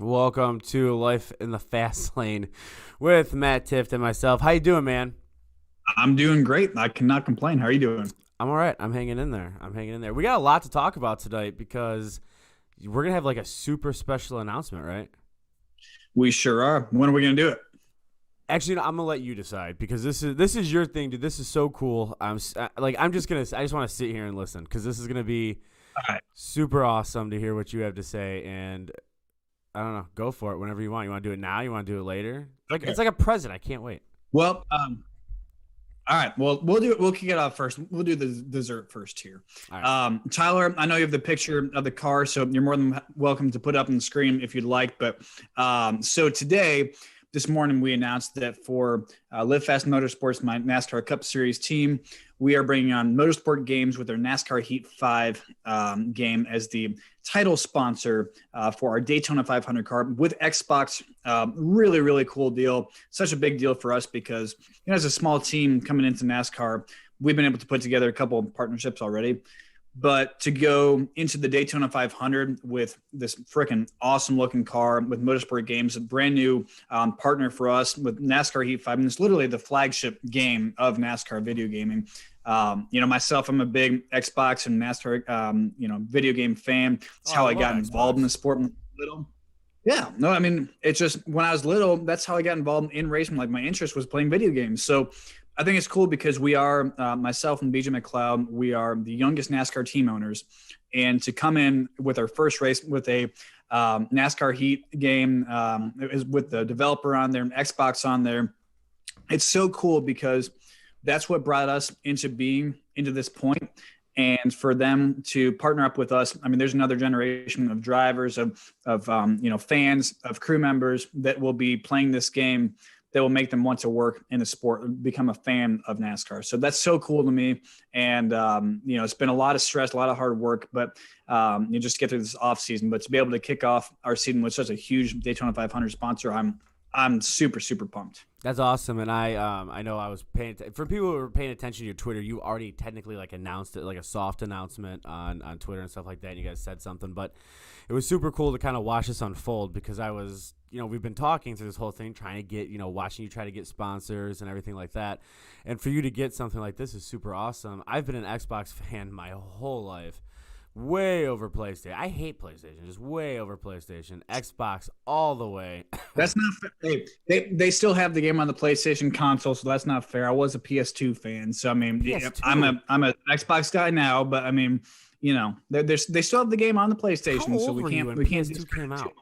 Welcome to Life in the Fast Lane with Matt Tift and myself. How you doing, man? I'm doing great. I cannot complain. How are you doing? I'm all right. I'm hanging in there. We got a lot to talk about tonight because we're gonna have like a super special announcement, right? We sure are. When are we going to do it? Actually, no, I'm gonna let you decide because this is your thing, dude. This is so cool. I just want to sit here and listen because this is gonna be All right. super awesome to hear what you have to say. And I don't know, go for it whenever you want. You want to do it now? You want to do it later? Like Okay. it's like a present. I can't wait. Well, all right. Well, we'll do it. We'll kick it off first. We'll do the dessert first here. All right. Tyler, I know you have the picture of the car, so you're more than welcome to put it up on the screen if you'd like. But so today, this morning, we announced that for Live Fast Motorsports, my NASCAR Cup Series team, we are bringing on Motorsport Games with their NASCAR Heat 5 game as the title sponsor for our Daytona 500 car with Xbox. Really, really cool deal. Such a big deal for us because, as a small team coming into NASCAR, we've been able to put together a couple of partnerships already. But to go into the Daytona 500 with this freaking awesome looking car with Motorsport Games, a brand new partner for us with NASCAR Heat 5, and it's literally the flagship game of NASCAR video gaming. Myself, I'm a big Xbox and NASCAR, video game fan. It's how I got involved in the sport when I was little. Yeah, no, I mean, it's just when I was little, that's how I got involved in racing. Like my interest was playing video games. So I think it's cool because we are, myself and BJ McLeod, we are the youngest NASCAR team owners. And to come in with our first race with a NASCAR Heat game, is with the developer on there and Xbox on there, it's so cool because that's what brought us into this point. And for them to partner up with us, I mean, there's another generation of drivers, of fans, of crew members that will be playing this game that will make them want to work in the sport, become a fan of NASCAR. So that's so cool to me. And, it's been a lot of stress, a lot of hard work, but you just get through this off season. But to be able to kick off our season with such a huge Daytona 500 sponsor, I'm super, super pumped. That's awesome, and I know I was paying for people who were paying attention to your Twitter. You already technically like announced it, like a soft announcement on Twitter and stuff like that. And you guys said something, but it was super cool to kind of watch this unfold because I was, we've been talking through this whole thing, trying to get, watching you try to get sponsors and everything like that, and for you to get something like this is super awesome. I've been an Xbox fan my whole life. Way over PlayStation. I hate PlayStation. Just way over PlayStation. Xbox all the way. That's not fair. They still have the game on the PlayStation console, so that's not fair. I was a PS2 fan, so I mean, PS2. I'm a Xbox guy now, but I mean, they still have the game on the PlayStation, How old so were we you can't when we can't PS2 came out?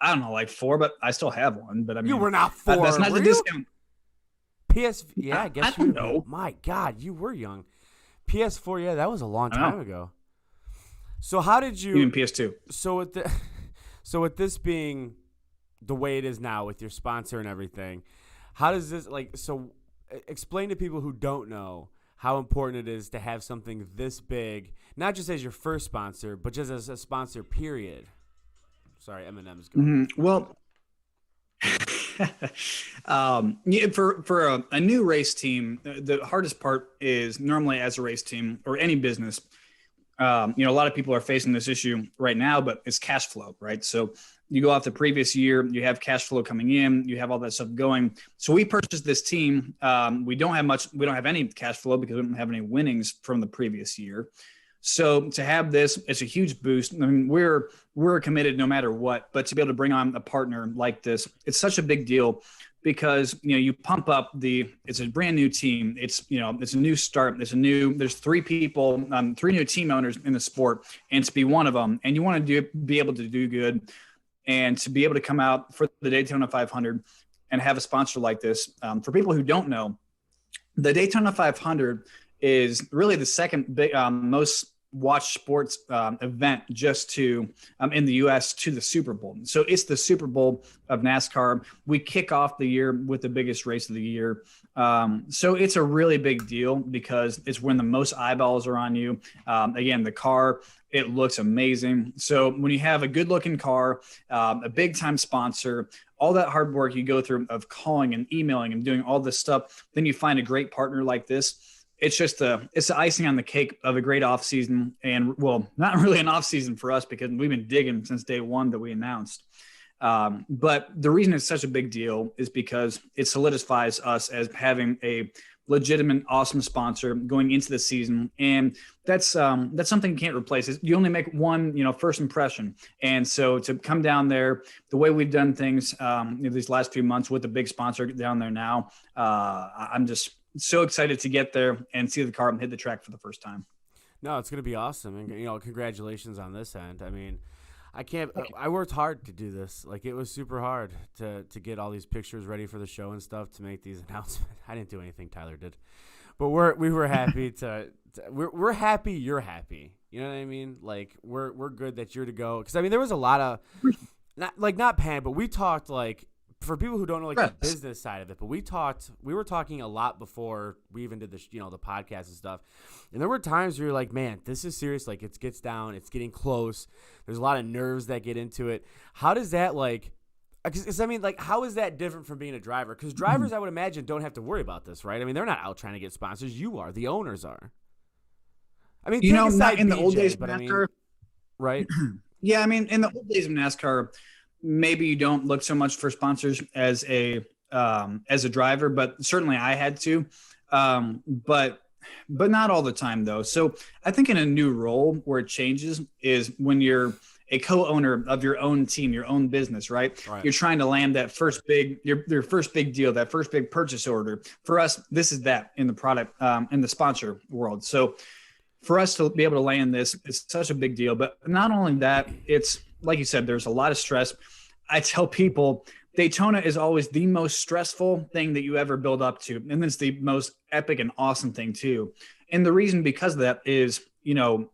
I don't know, like 4, but I still have one. But I mean, You were not 4. that's not were the you? discount. Yeah, I guess I you don't know. My God, you were young. PS4, yeah, that was a long I know. time ago. So how did you? Even PS2. So with the, so with this being the way it is now with your sponsor and everything, how does this like? So explain to people who don't know how important it is to have something this big, not just as your first sponsor, but just as a sponsor. Period. Sorry, Eminem's going. Well, for a new race team, the hardest part is normally as a race team or any business. A lot of people are facing this issue right now, but it's cash flow, right? So you go off the previous year, you have cash flow coming in, you have all that stuff going. So we purchased this team. We don't have any cash flow because we don't have any winnings from the previous year. So to have this, it's a huge boost. I mean, we're committed no matter what, but to be able to bring on a partner like this, it's such a big deal because, you pump up it's a brand new team. It's a new start. There's 3 people, 3 new team owners in the sport, and to be one of them, and you want to be able to do good and to be able to come out for the Daytona 500 and have a sponsor like this. For people who don't know, the Daytona 500 is really the second big, most watched sports event just in the U.S. to the Super Bowl. So it's the Super Bowl of NASCAR. We kick off the year with the biggest race of the year. So it's a really big deal because it's when the most eyeballs are on you. Again, the car, it looks amazing. So when you have a good looking car, a big time sponsor, all that hard work you go through of calling and emailing and doing all this stuff, then you find a great partner like this. it's just it's the icing on the cake of a great off season, and well, not really an off season for us because we've been digging since day one that we announced. But the reason it's such a big deal is because it solidifies us as having a legitimate, awesome sponsor going into the season, and that's something you can't replace. You only make one, first impression, and so to come down there the way we've done things these last few months with the big sponsor down there now, I'm just so excited to get there and see the car and hit the track for the first time. No, it's going to be awesome. And, congratulations on this end. I mean, I worked hard to do this. Like, it was super hard to get all these pictures ready for the show and stuff, to make these announcements. I didn't do anything, Tyler did. But we were happy we're happy you're happy. You know what I mean? Like, we're good that you're to go. Because, I mean, there was a lot of, not panic, but we talked, like, for people who don't know, like, the business side of it, but we were talking a lot before we even did the podcast and stuff. And there were times where you're like, man, this is serious. Like, it gets down, it's getting close. There's a lot of nerves that get into it. How does that, like, because I mean, like, how is that different from being a driver? Because drivers, I would imagine, don't have to worry about this, right? I mean, they're not out trying to get sponsors. You are. The owners are. I mean, not in BJ, the old days of NASCAR, NASCAR. Right? Yeah, I mean, in the old days of NASCAR, maybe you don't look so much for sponsors as a driver, but certainly I had to, but not all the time though. So I think in a new role where it changes is when you're a co-owner of your own team, your own business, right? You're trying to land that first your first big deal, that first big purchase order. For us, this is that in the product, in the sponsor world. So for us to be able to land this, it's such a big deal. But not only that, it's like you said, there's a lot of stress. I tell people Daytona is always the most stressful thing that you ever build up to. And it's the most epic and awesome thing too. And the reason because of that is,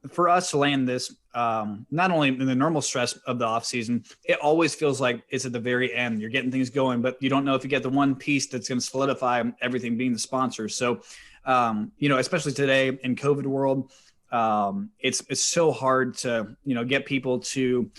for us to land this, not only in the normal stress of the off season, it always feels like it's at the very end. You're getting things going, but you don't know if you get the one piece that's going to solidify everything being the sponsor. So, especially today in COVID world, it's so hard to, get people to,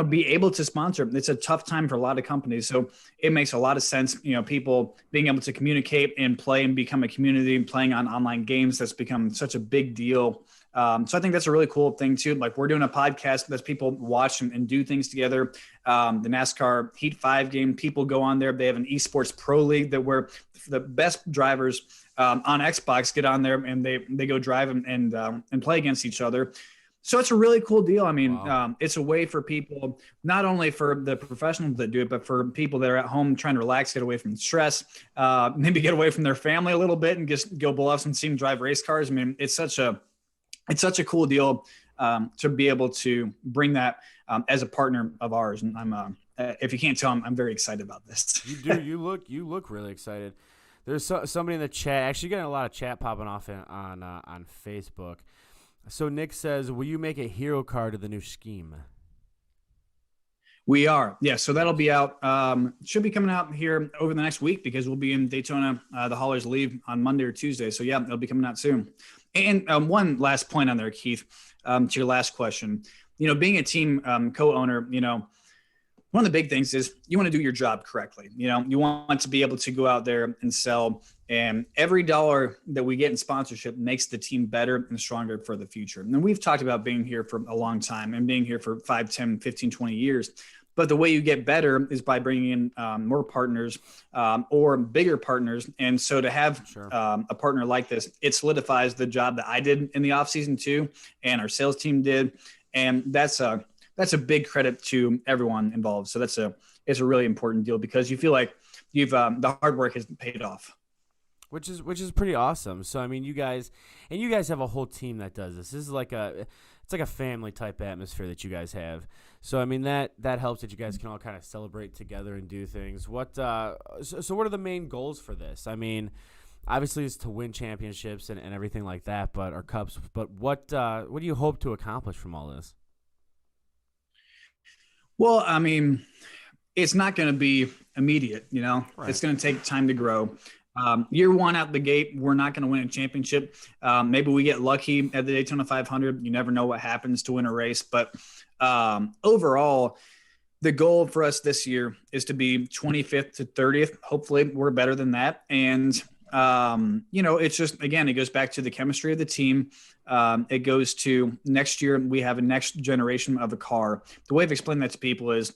be able to sponsor. It's a tough time for a lot of companies. So it makes a lot of sense, people being able to communicate and play and become a community and playing on online games. That's become such a big deal. So I think that's a really cool thing too. Like, we're doing a podcast that people watch and do things together. The NASCAR Heat 5 game, people go on there. They have an esports pro league where the best drivers on Xbox get on there and they go drive and play against each other. So it's a really cool deal. I mean, wow. It's a way for people, not only for the professionals that do it, but for people that are at home trying to relax, get away from stress, maybe get away from their family a little bit and just go bluffs and see them drive race cars. I mean, it's such a cool deal to be able to bring that as a partner of ours. And I'm, if you can't tell, I'm very excited about this. You do. You look really excited. There's somebody in the chat, actually getting a lot of chat popping off on Facebook. So Nick says, will you make a hero card of the new scheme? We are. Yeah. So that'll be out. Should be coming out here over the next week because we'll be in Daytona. The haulers leave on Monday or Tuesday. So yeah, it'll be coming out soon. And one last point on there, Keith, to your last question, being a team co-owner, one of the big things is you want to do your job correctly. You want to be able to go out there and sell, and every dollar that we get in sponsorship makes the team better and stronger for the future. And we've talked about being here for a long time and being here for 5, 10, 15, 20 years. But the way you get better is by bringing in more partners or bigger partners. And so to have a partner like this, it solidifies the job that I did in the offseason too, and our sales team did. And that's a big credit to everyone involved. So it's a really important deal because you feel like you've the hard work has paid off. Which is pretty awesome. So I mean, you guys have a whole team that does this. This is like it's like a family type atmosphere that you guys have. So I mean that helps that you guys can all kind of celebrate together and do things. So what are the main goals for this? I mean, obviously it's to win championships and everything like that, but our cups. But what do you hope to accomplish from all this? Well, I mean, it's not going to be immediate, Right. It's going to take time to grow. Year one out the gate, we're not going to win a championship. Maybe we get lucky at the Daytona 500. You never know what happens to win a race. But overall, the goal for us this year is to be 25th to 30th. Hopefully, we're better than that. And It's just, again, it goes back to the chemistry of the team. It goes to next year, we have a next generation of a car. The way I've explained that to people is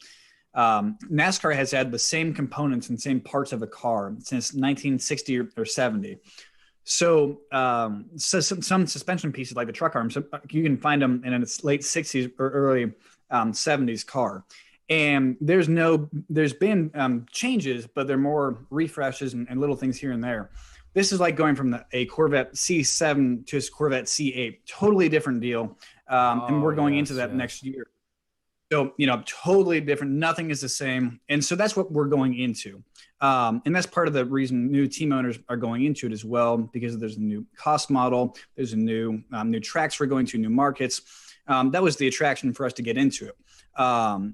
NASCAR has had the same components and same parts of a car since 1960 or 70. So some suspension pieces like the truck arms, you can find them in its late 60s or early 70s car. And there's been changes, but they're more refreshes and little things here and there. This is like going from a Corvette C7 to a Corvette C8, totally different deal. And we're going into that next year. So, totally different. Nothing is the same. And so that's what we're going into. And that's part of the reason new team owners are going into it as well, because there's a new cost model. There's a new tracks we're going to, new markets. That was the attraction for us to get into it.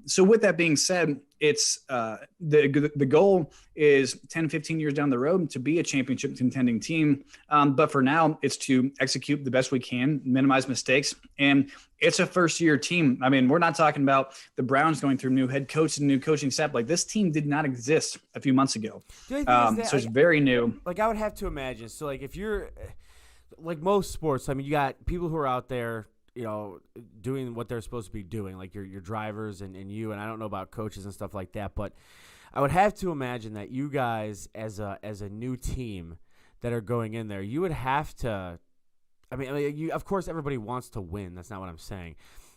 So with that being said, it's the goal is 10, 15 years down the road to be a championship contending team. But for now, it's to execute the best we can, minimize mistakes. And it's a first year team. I mean, we're not talking about the Browns going through new head coach and new coaching staff. Like, this team did not exist a few months ago. So it's very new. Like, I would have to imagine. So like, if you're like most sports, I mean, you got people who are out there, doing what they're supposed to be doing, like your drivers and you, and I don't know about coaches and stuff like that, but I would have to imagine that you guys as a new team that are going in there, you would have to, of course everybody wants to win. That's not what I'm saying,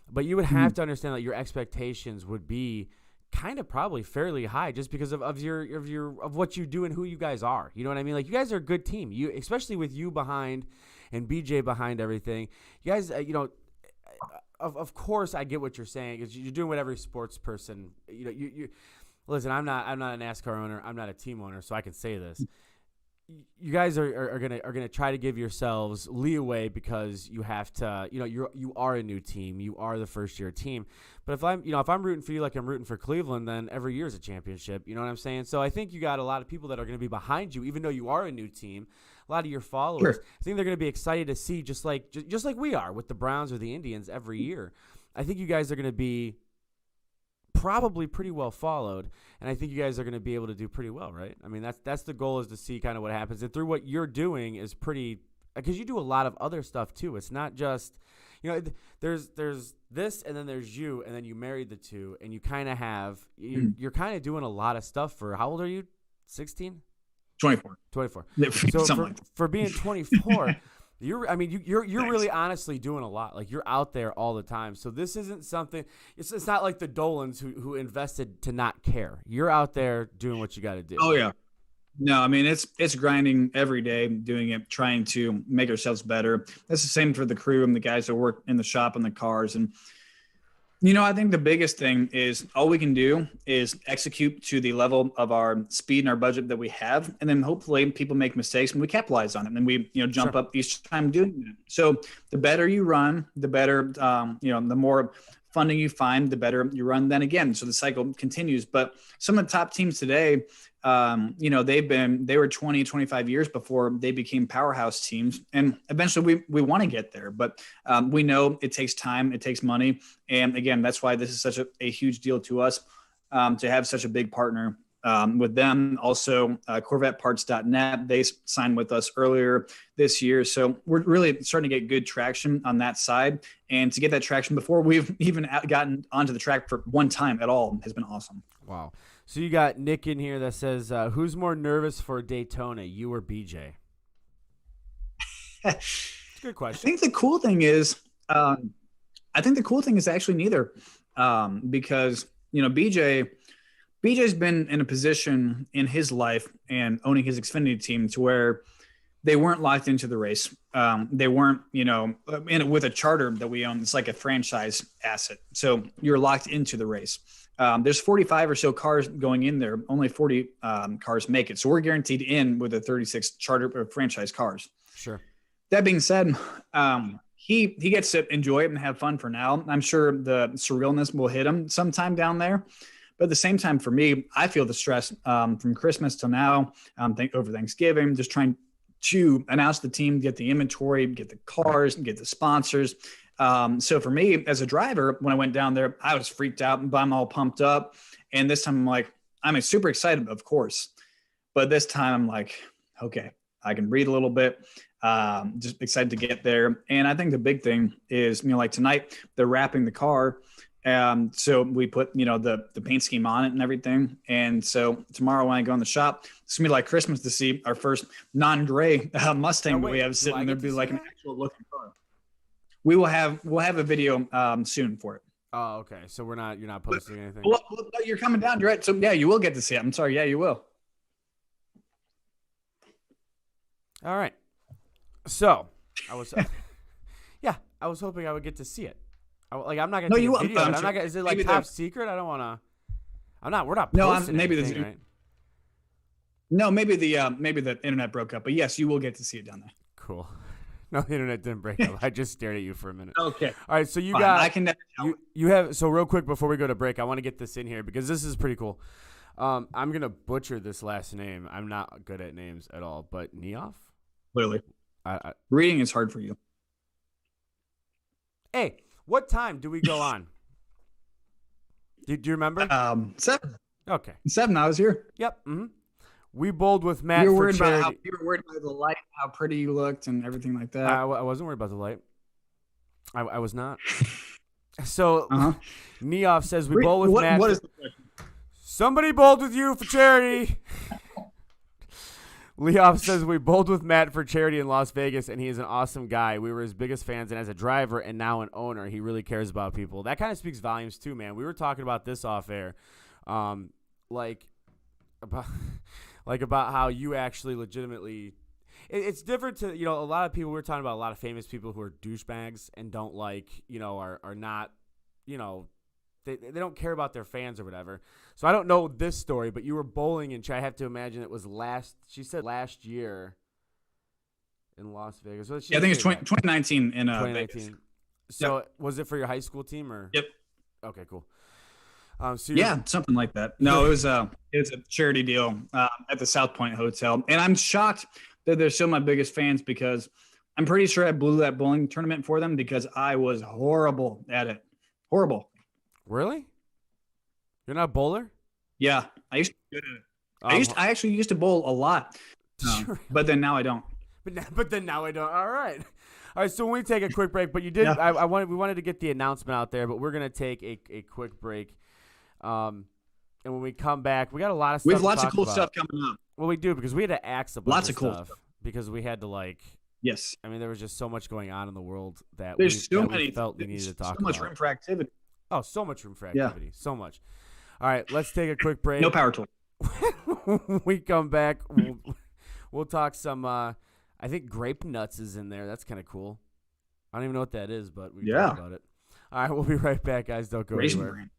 but you would have to understand that your expectations would be kind of probably fairly high just because of what you do and who you guys are. You know what I mean? Like, you guys are a good team. You, especially with you behind and BJ behind everything. You guys, of course I get what you're saying, because you're doing what every sports person, you listen, I'm not a NASCAR owner. I'm not a team owner, so I can say this. You guys are gonna try to give yourselves leeway because you have to, you are a new team. You are the first year team. But if I'm rooting for you like I'm rooting for Cleveland, then every year is a championship. You know what I'm saying? So I think you got a lot of people that are going to be behind you, even though you are a new team. A lot of your followers, sure. I think they're going to be excited to see, just like we are with the Browns or the Indians every year. I think you guys are going to be probably pretty well followed, and I think you guys are going to be able to do pretty well, right? I mean, that's the goal, is to see kind of what happens, and through what you're doing is pretty, because you do a lot of other stuff too. It's not just, there's this, and then there's you, and then you married the two, and you kind of have you're kind of doing a lot of stuff for, how old are you? 16? 24. So for being 24, you're really honestly doing a lot. Like, you're out there all the time. So this isn't something. It's not like the Dolans who invested to not care. You're out there doing what you got to do. Oh yeah. No, I mean, it's grinding every day, doing it, trying to make ourselves better. That's the same for the crew and the guys that work in the shop and the cars. And I think the biggest thing is all we can do is execute to the level of our speed and our budget that we have. And then hopefully people make mistakes and we capitalize on it. And we, jump sure. up each time doing it. So the better you run, the better, the more funding you find, the better you run then again. So the cycle continues. But some of the top teams today, they were 20, 25 years before they became powerhouse teams. And eventually we want to get there, but we know it takes time, it takes money. And again, that's why this is such a huge deal to us, to have such a big partner with them. Also, CorvetteParts.net, they signed with us earlier this year. So we're really starting to get good traction on that side. And to get that traction before we've even gotten onto the track for one time at all has been awesome. Wow. So you got Nick in here that says, who's more nervous for Daytona, you or BJ? It's a good question. I think the cool thing is actually neither, because, BJ's been in a position in his life and owning his Xfinity team to where they weren't locked into the race. They weren't, with a charter that we own. It's like a franchise asset. So you're locked into the race. There's 45 or so cars going in there. Only 40 cars make it. So we're guaranteed in with the 36 charter or franchise cars. Sure. That being said, he gets to enjoy it and have fun for now. I'm sure the surrealness will hit him sometime down there. But at the same time, for me, I feel the stress from Christmas till now, over Thanksgiving, just trying to announce the team, get the inventory, get the cars, get the sponsors. So for me as a driver, when I went down there, I was freaked out, but I'm all pumped up. And this time I'm super excited, of course. But this time I'm like, okay, I can breathe a little bit. Just excited to get there. And I think the big thing is, like tonight they're wrapping the car. So we put, the paint scheme on it and everything. And so tomorrow when I go in the shop, it's gonna be like Christmas to see our first non-gray Mustang that we have sitting there. Be like an actual looking car. We'll have a video soon for it. Oh, okay. So you're not posting anything. Well, you're coming down, right? So yeah, you will get to see it. I'm sorry. Yeah, you will. All right. So I was, I was hoping I would get to see it. I'm not gonna. No, you. Video, I'm not gonna. Is it like top secret? I don't want to. I'm not. We're not. No, maybe anything, right? No, maybe the internet broke up, but yes, you will get to see it down there. Cool. No, the internet didn't break up. I just stared at you for a minute. Okay. All right. So you got. I can. You have. So real quick before we go to break, I want to get this in here because this is pretty cool. I'm gonna butcher this last name. I'm not good at names at all, but Neoff. Literally. Reading is hard for you. Hey, what time do we go on? Do you remember? 7. Okay. 7. I was here. Yep. Mm-hmm. We bowled with Matt. You were worried about the light, how pretty you looked, and everything like that. I wasn't worried about the light. I was not. So, Neoff says we bowled with Matt. What is the question? Somebody bowled with you for charity. Leoff says we bowled with Matt for charity in Las Vegas, and he is an awesome guy. We were his biggest fans, and as a driver and now an owner, he really cares about people. That kind of speaks volumes too, man. We were talking about this off air, about how you actually legitimately. It's different to a lot of people. We're talking about a lot of famous people who are douchebags and don't are not They don't care about their fans or whatever. So I don't know this story, but you were bowling and I have to imagine it was last year in Las Vegas. I think it's 2019 in 2019. Vegas. So was it for your high school team or? Yep. Okay, cool. Something like that. No, it was a charity deal at the South Point Hotel. And I'm shocked that they're still my biggest fans because I'm pretty sure I blew that bowling tournament for them because I was horrible at it. Horrible. Really? You're not a bowler? Yeah, I used to be good at it. I actually used to bowl a lot, but then now I don't. But then now I don't. All right. So when we take a quick break, but you did. Yeah. We wanted to get the announcement out there, but we're gonna take a quick break. And when we come back, we got a lot of stuff. We have lots of cool stuff coming up. Well, we do because we had to axe a bunch lots of cool stuff because we had to Yes. I mean, there was just so much going on in the world that we felt we needed to talk about. So much room for activity. Oh, so much room for activity. Yeah. So much. All right, let's take a quick break. No power tool. When we come back, we'll talk some. I think grape nuts is in there. That's kind of cool. I don't even know what that is, but we talked about it. All right, we'll be right back, guys. Don't go anywhere.